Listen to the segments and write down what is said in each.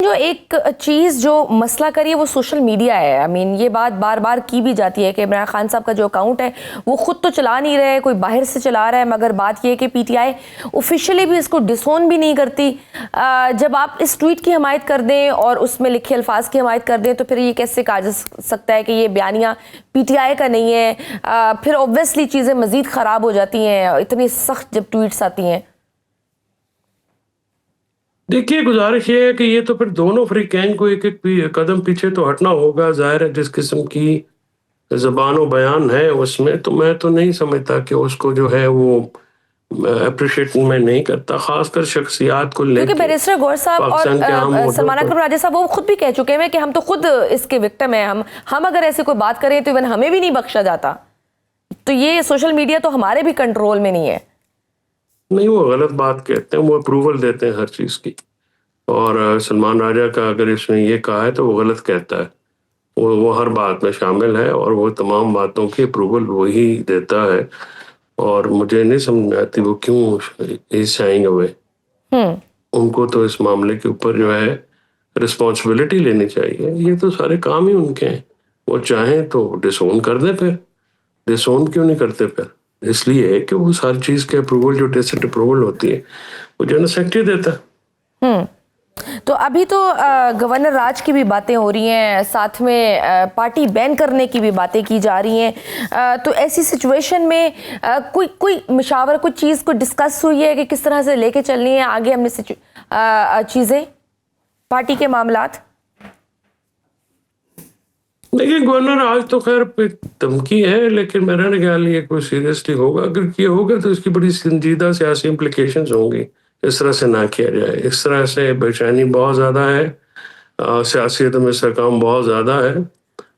जो एक चीज़ जो मसला करी है वो सोशल मीडिया है। आई मीन ये बात बार बार की भी जाती है कि इमरान खान साहब का जो अकाउंट है वो खुद तो चला नहीं रहे, कोई बाहर से चला रहा है, मगर बात ये है कि पीटीआई ऑफिशियली भी इसको डिसोन भी नहीं करती। जब आप इस ट्वीट की हमायत कर दें और उसमें लिखे अल्फाज की हमायत कर दें तो फिर ये कैसे कहा जा सकता है कि ये बयानिया पीटीआई का नहीं है। फिर ऑब्वियसली चीज़ें मज़ीद ख़राब हो जाती हैं इतनी सख्त जब ट्वीट्स आती हैं। देखिए, गुजारिश ये है कि ये तो फिर दोनों फ्रीकैन को एक एक कदम पीछे तो हटना होगा। जाहिर है जिस किस्म की ज़बान व बयान है उसमें, तो मैं तो नहीं समझता कि उसको जो है वो अप्रिशिएट मैं नहीं करता, खासकर शख्सियात को क्योंकि लेके बैरिस्टर गौर साहब पाकिस्तान के आम और मुद्दों सलमान पर। अकरम राजा साहब वो खुद भी कह चुके हैं कि हम तो खुद इसके विक्टिम हैं, हम अगर ऐसे कोई बात करें तो इवन हमें भी नहीं बख्शा जाता। तो ये सोशल मीडिया तो हमारे भी कंट्रोल में नहीं है। नहीं, वो गलत बात कहते हैं, वो अप्रूवल देते हैं हर चीज़ की। और सलमान राजा का अगर इसमें ये कहा है तो वो गलत कहता है। वो हर बात में शामिल है और वो तमाम बातों की अप्रूवल वही देता है। और मुझे नहीं समझ में आती वो क्यों इज शाइंग अवे। उनको तो इस मामले के ऊपर जो है रिस्पॉन्सिबिलिटी लेनी चाहिए। ये तो सारे काम ही उनके हैं। वो चाहें तो डिसोन कर दें, फिर डिसोन क्यों नहीं करते? फिर इसलिए कि वो सारी चीज़ के अप्रूवल, जो टेस्ट अप्रूवल होती है, वो जनरल सेक्रेटरी देता है। तो अभी तो गवर्नर राज की भी बातें हो रही हैं, साथ में पार्टी बैन करने की भी बातें की जा रही हैं। तो ऐसी सिचुएशन में कोई मशावर, कोई चीज़ को डिस्कस हुई है कि किस तरह से लेके चलनी है आगे हमने चीज़ें पार्टी के मामलात? देखिए, गवर्नर आज तो खैर धमकी है, लेकिन मेरा ख्याल ये कोई सीरियसली होगा। अगर ये होगा तो इसकी बड़ी संजीदा सियासी इम्प्लीकेशंस होंगी। इस तरह से ना किया जाए। इस तरह से बेचैनी बहुत ज़्यादा है, सियासियत में सरकाम बहुत ज़्यादा है।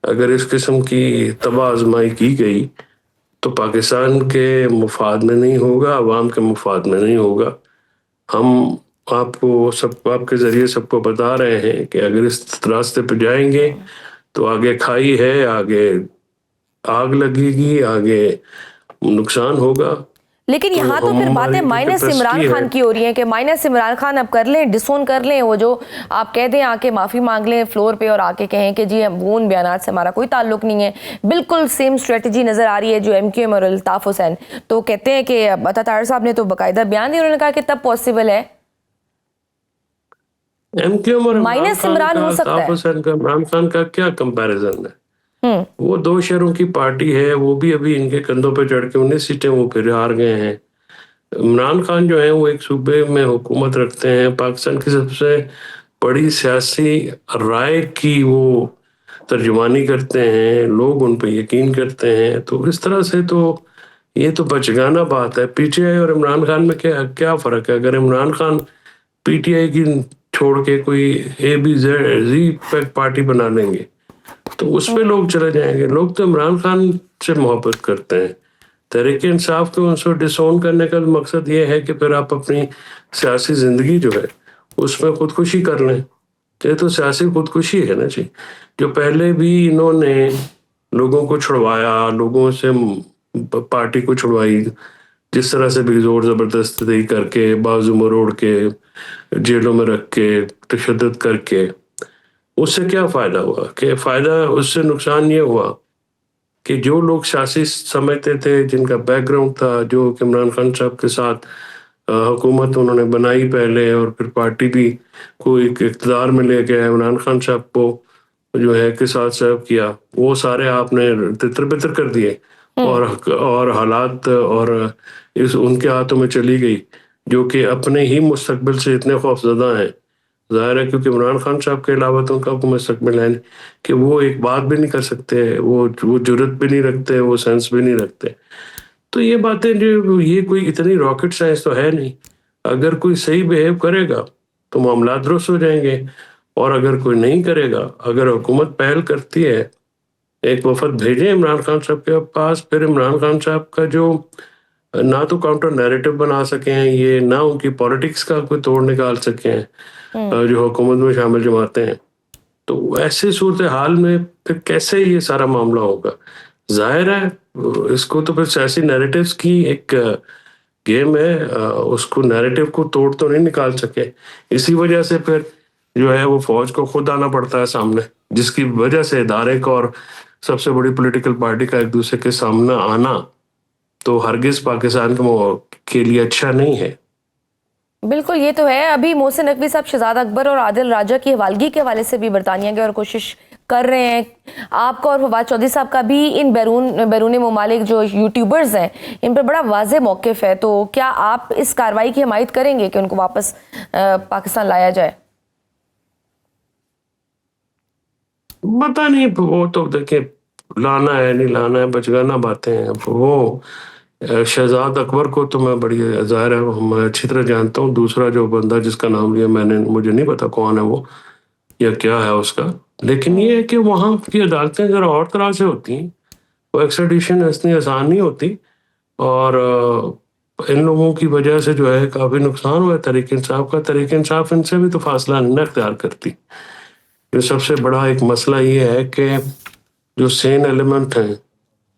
अगर इस किस्म की तबाह आजमाई की गई तो पाकिस्तान के मुफाद में नहीं होगा, अवाम के मुफाद में नहीं होगा। हम आपको सब आपके ज़रिए सबको बता रहे हैं कि अगर इस रास्ते पर जाएंगे तो आगे खाई है, आगे आग लगेगी, आगे नुकसान होगा। लेकिन यहाँ तो फिर बातें माइनस इमरान खान की हो रही हैं कि माइनस इमरान खान अब कर लें, डिसोन कर लें, वो जो आप कह दें आके माफ़ी मांग लें फ्लोर पे और आके कहें कि जी वो उन बयानात से हमारा कोई ताल्लुक नहीं है। बिल्कुल सेम स्ट्रेटजी नज़र आ रही है जो MQM और अल्ताफ़ हुसैन। तो कहते हैं कि अता साहब ने तो बाकायदा बयान दिया, उन्होंने कहा कि तब पॉसिबल है MQM और माइनस इमरान हो सकता है। हुसैन का, इमरान खान का क्या कंपैरिजन है? वो दो शहरों की पार्टी है, वो भी अभी इनके कंधों पे चढ़ के 19 सीटें वो फिर हार गए हैं। इमरान खान जो है वो एक सूबे में हुकूमत रखते हैं, पाकिस्तान की सबसे बड़ी सियासी राय की वो तर्जुमानी करते हैं, लोग उन पर यकीन करते हैं। तो इस तरह से तो ये तो बचगाना बात है। पीटीआई और इमरान खान में क्या क्या फ़र्क है? अगर इमरान खान पीटीआई की छोड़ के कोई ABZ पार्टी बना लेंगे तो उसमें लोग चले जाएंगे। लोग तो इमरान खान से मोहब्बत करते हैं। तहरीक इंसाफ को उनसे डिसोन करने का मकसद ये है कि फिर आप अपनी सियासी जिंदगी जो है उसमें खुदकुशी कर लें। ये तो सियासी खुदकुशी है ना जी। जो पहले भी इन्होंने लोगों को छुड़वाया, लोगों से पार्टी को छुड़वाई, जिस तरह से भी जोर जबरदस्ती करके, बाजू मरोड़ के, जेलों में रख के, तशद्दुद करके, उससे क्या फायदा हुआ? कि फायदा उससे नुकसान ये हुआ कि जो लोग सियासी समझते थे, जिनका बैकग्राउंड था, जो कि इमरान खान साहब के साथ हुकूमत उन्होंने बनाई पहले और फिर पार्टी भी को एक इक़्तिदार में ले गया, इमरान खान साहब को जो है के साथ सर्व किया, वो सारे आपने तितर-बितर कर दिए और हालात और इस उनके हाथों में चली गई, जो कि अपने ही मुस्तकबिल से इतने खौफज़दा हैं। ज़ाहिर है क्योंकि इमरान खान साहब के अलावा तो उनका कोई मुस्तकबिल है नहीं कि वो एक बात भी नहीं कर सकते, वो जुर्रत भी नहीं रखते, वो सेंस भी नहीं रखते। तो ये बातें जो ये कोई इतनी रॉकेट साइंस तो है नहीं। अगर कोई सही बिहेव करेगा तो मामला दुरुस्त हो जाएंगे, और अगर कोई नहीं करेगा, अगर हुकूमत पहल करती है, एक वफद भेजें इमरान खान साहब के पास, फिर इमरान खान साहब का जो ना तो काउंटर नैरेटिव बना सके हैं ये, ना उनकी पॉलिटिक्स का कोई तोड़ निकाल सके हैं जो हुकूमत में शामिल जमाते हैं, तो ऐसे सूरत हाल में फिर कैसे ये सारा मामला होगा? जाहिर है इसको तो फिर सियासी नैरेटिव्स की एक गेम है, उसको नैरेटिव को तोड़ तो नहीं निकाल सके। इसी वजह से फिर जो है वो फौज को खुद आना पड़ता है सामने, जिसकी वजह से धारेक और सबसे बड़ी पॉलिटिकल पार्टी का एक दूसरे के सामने आना तो हरगिज पाकिस्तान के लिए अच्छा नहीं है। बिल्कुल, ये तो है। अभी मोहसिन नकवी साहब शहजाद अकबर और आदिल राजा की हवालगी के हवाले से भी बरतानिया गए और कोशिश कर रहे हैं। आपका और फवाद चौधरी साहब का भी इन बैरून ममालिक जो यूट्यूबर्स हैं इन पर बड़ा वाज़े मौक़िफ़ है, तो क्या आप इस कार्रवाई की हिमायत करेंगे कि उनको वापस पाकिस्तान लाया जाए? पता नहीं, वो तो देखिए लाना है नहीं लाना है बचगाना बातें हैं। वो शहजाद अकबर को तो मैं बड़ी ज़ाहिर है मैं अच्छी तरह जानता हूँ। दूसरा जो बंदा जिसका नाम लिया मैंने, मुझे नहीं पता कौन है वो या क्या है उसका। लेकिन ये है कि वहाँ की अदालतें ज़रा और तरह से होती हैं। वो एक्स्ट्राडिशन इतनी आसान नहीं होती और इन लोगों की वजह से जो है काफ़ी नुकसान हुआ है तहरीक इंसाफ का। तहरीक इंसाफ इनसे भी तो फासला नहीं ना इख्तियार करती। ये सबसे बड़ा एक मसला ये है कि जो सेन एलिमेंट हैं,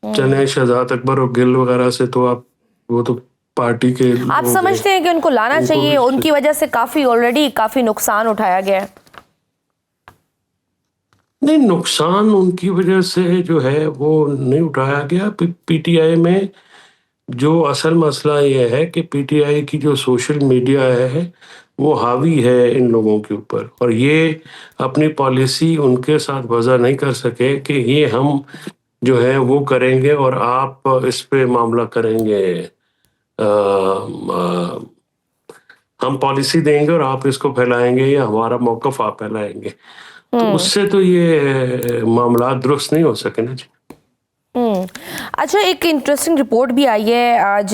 चले शहजाद अकबर और गिल वगैरह से, तो आप वो तो पार्टी के आप लोग समझते हैं कि उनको लाना उनको चाहिए? भी उनकी वजह से ऑलरेडी काफ़ी नुकसान उठाया गया है। नहीं, नुकसान उनकी वजह से जो है वो नहीं उठाया गया। पीटीआई में जो असल मसला ये है कि पीटीआई की जो सोशल मीडिया है वो हावी है इन लोगों के ऊपर, और ये अपनी पॉलिसी उनके साथ वजह नहीं कर सके कि ये हम जो है वो करेंगे और आप इस पे मामला करेंगे। हम पॉलिसी देंगे और आप इसको फैलाएंगे या हमारा मौकफ आप फैलाएंगे, तो उससे तो ये मामला दुरुस्त नहीं हो सके ना जी। अच्छा, एक इंटरेस्टिंग रिपोर्ट भी आई है आज,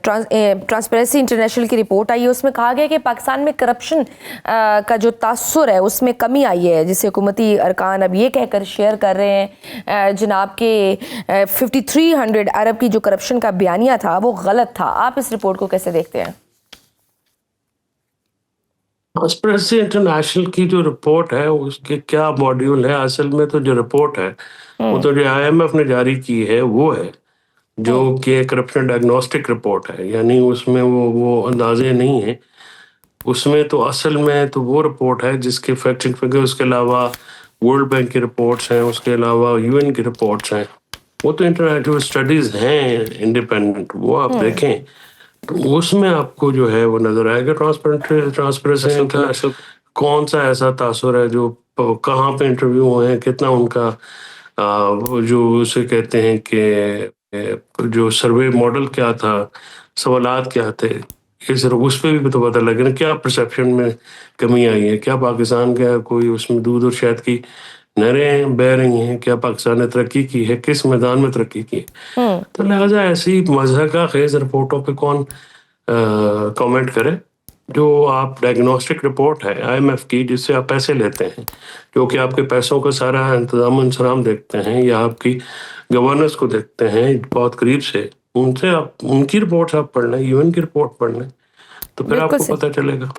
ट्रांसपेरेंसी इंटरनेशनल की रिपोर्ट आई है। उसमें कहा गया कि पाकिस्तान में करप्शन का जो तासुर है उसमें कमी आई है, जिसे हुकूमती अरकान अब ये कहकर शेयर कर रहे हैं जनाब के 5300 अरब की जो करप्शन का बयानिया था वो गलत था। आप इस रिपोर्ट को कैसे देखते हैं? ट्रांसपेरेंसी इंटरनेशनल की जो रिपोर्ट है उसके क्या मॉड्यूल है? असल में तो जो रिपोर्ट है वो तो जो आईएमएफ ने जारी की है वो है, जो कि करप्शन डायग्नोस्टिक रिपोर्ट है, यानी उसमें वो अंदाजे नहीं है। उसमें तो असल में तो वो रिपोर्ट है जिसके फैक्ट फिगर, उसके अलावा वर्ल्ड बैंक की रिपोर्ट्स हैं, उसके अलावा यूएन की रिपोर्ट्स हैं। वो तो इंटरनेशनल स्टडीज हैं इंडिपेंडेंट, वो आप देखें तो उसमें आपको जो है वो नजर आएगा ट्रांसपेरेंसी इंटरनेशनल कौन सा ऐसा तासुर है, जो कहाँ पे इंटरव्यू हुए हैं, कितना उनका वो जो उसे कहते हैं कि जो सर्वे मॉडल क्या था, सवालात क्या थे, ये सिर्फ उस पर भी तो पता लगे ना क्या परसेप्शन में कमी आई है। क्या पाकिस्तान का कोई उसमें दूध और शहद की नहरें बह रही हैं? क्या पाकिस्तान ने तरक्की की है? किस मैदान में तरक्की की है? तो लिहाजा ऐसी मज़हक़ा ख़ेज़ रिपोर्टों पे कौन कमेंट करे? जो आप डायग्नोस्टिक रिपोर्ट है आईएमएफ की, जिससे आप पैसे लेते हैं, जो कि आपके पैसों का सारा इंतजाम इंसराम देखते हैं या आपकी गवर्नेंस को देखते हैं बहुत करीब से, उनसे आप उनकी रिपोर्ट्स आप पढ़ लें, यूएन की रिपोर्ट पढ़ लें, तो फिर बिल्कुल आपको सही। पता चलेगा।